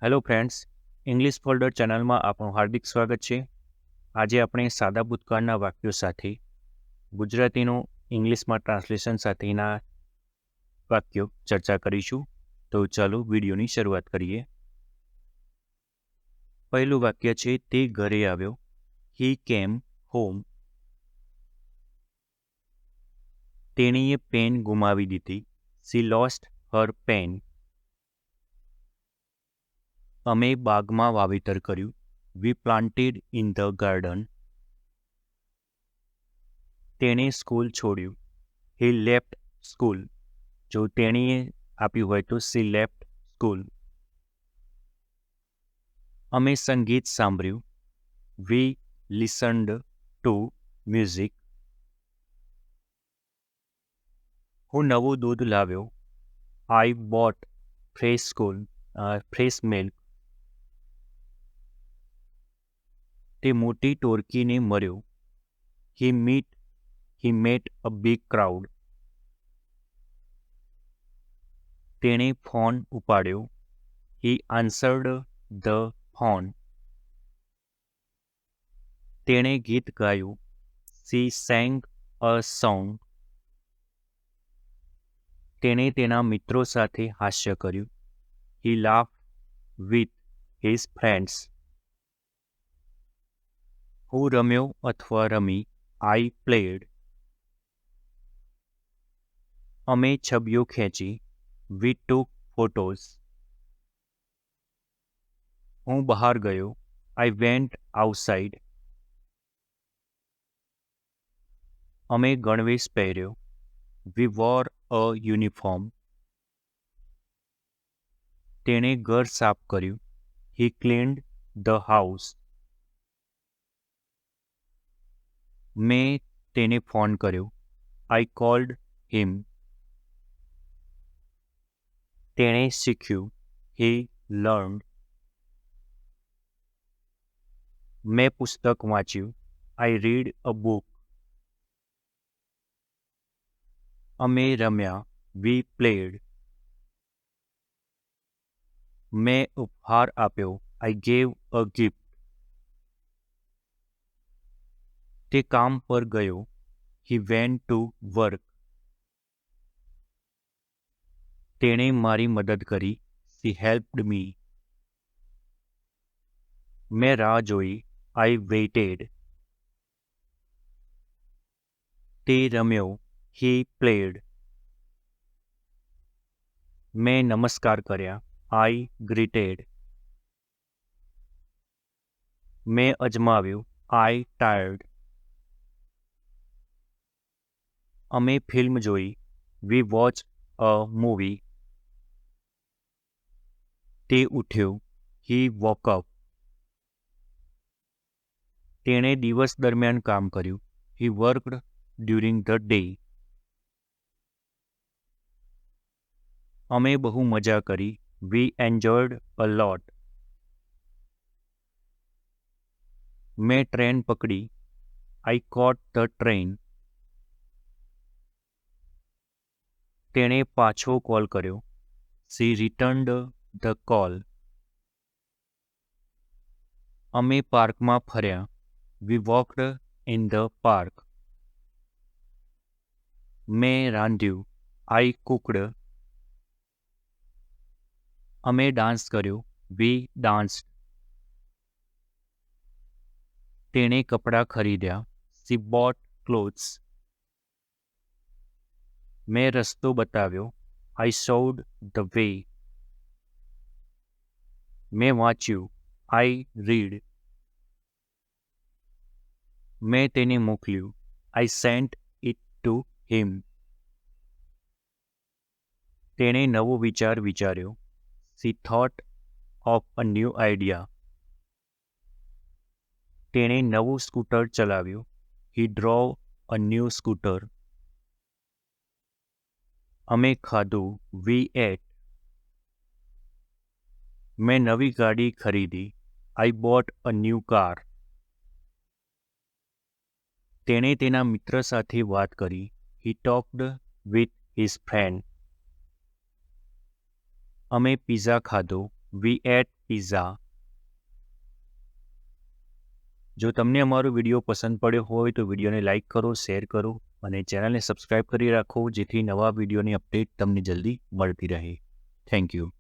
Hello friends, English folder ચેનલમાં આપનું હાર્દિક સ્વાગત છે. આજે આપણે સાદા ભૂતકાળના વાક્યો સાથે ગુજરાતીનું ઇંગ્લિશમાં ટ્રાન્સલેશન સાથેના વાક્યો ચર્ચા કરીશું. તો ચાલો વિડીયોની શરૂઆત કરીએ. પહેલું વાક્ય છે તે ઘરે આવ્યો. હી કેમ હોમ. તેણીએ પેન ગુમાવી દીધી. She lost her pen. અમે બાગમાં વાવેતર કર્યું. We planted in the garden. તેણે સ્કૂલ છોડ્યું. He left school. જો તેણીએ આપ્યું હોય તો સી લેફ્ટ સ્કૂલ. અમે સંગીત સાંભળ્યું. We listened to music. હું નવું દૂધ લાવ્યો. I bought fresh milk. તે મોટી ટોળકીને મળ્યો. He met a big crowd. તેણે ફોન ઉપાડ્યો. He answered the phone. તેણે ગીત ગાયું. She sang a song. તેણે તેના મિત્રો સાથે હાસ્ય કર્યું. He laughed with his friends. હું રમ્યો અથવા રમી. I played. અમે છબીઓ ખેંચી. We took photos. હું બહાર ગયો. I went outside. અમે ગણવેશ પહેર્યો. વી વોર અ યુનિફોર્મ. તેણે ઘર સાફ કર્યું. હી ક્લીન્ડ ધ હાઉસ. મેં તેને ફોન કર્યો. આઈ કોલ્ડ હિમ. તેણે શીખ્યું. હી લર્ન્ડ. મેં પુસ્તક વાંચ્યું. I read a book. અમે રમ્યા. વી પ્લેડ. મેં ઉપહાર આપ્યો. I gave a gift. તે કામ પર ગયો. He went to work. તેણે મારી મદદ કરી. શી હેલ્પ્ડ મી. મેં રાહ જોઈ. આઈ વેઇટેડ. તે રમ્યો. He played. મેં નમસ્કાર કર્યા. આઈ ગ્રીટેડ. મેં અજમાવ્યું. આઈ ટાયર્ડ. અમે ફિલ્મ જોઈ. વી વોચ અ મૂવી. તે ઉઠ્યો. હી વોક અપ. તેણે દિવસ દરમિયાન કામ કર્યું. હી વર્કડ ડ્યુરિંગ ધ ડે. અમે બહુ મજા કરી. વી એન્જોયડ અ લોટ. મેં ટ્રેન પકડી. આઈ કોટ ધ ટ્રેન. તેણે પાછો કોલ કર્યો. શી રિટર્ન્ડ ધ કોલ. અમે પાર્કમાં ફર્યા. વી વોકડ ઇન ધ પાર્ક. મેં રાંધ્યું. I cooked. અમે ડાન્સ કર્યો. We danced. તેણે કપડાં ખરીદ્યા. She bought clothes. મેં રસ્તો બતાવ્યો. I showed the way. મેં વાંચ્યું. I read. મેં તેને મોકલ્યું. I sent it to him. તેણે નવો વિચાર વિચાર્યો. She thought of a new idea. તેણે નવું સ્કૂટર ચલાવ્યું. He drove a new scooter. અમે ખાધું. We ate. મેં નવી ગાડી ખરીદી. I bought a new car. તેણે તેના મિત્ર સાથે વાત કરી. હી ટોક્ડ વિથ હિઝ ફ્રેન્ડ. અમે પિઝા ખાધો. વી એટ પિઝા. જો તમને અમારો વિડીયો પસંદ પડ્યો હોય તો વિડીયોને લાઇક કરો, શેર કરો અને ચેનલને સબસ્ક્રાઇબ કરી રાખો, જેથી નવા વિડીયોની અપડેટ તમને જલ્દી મળતી રહે. Thank you.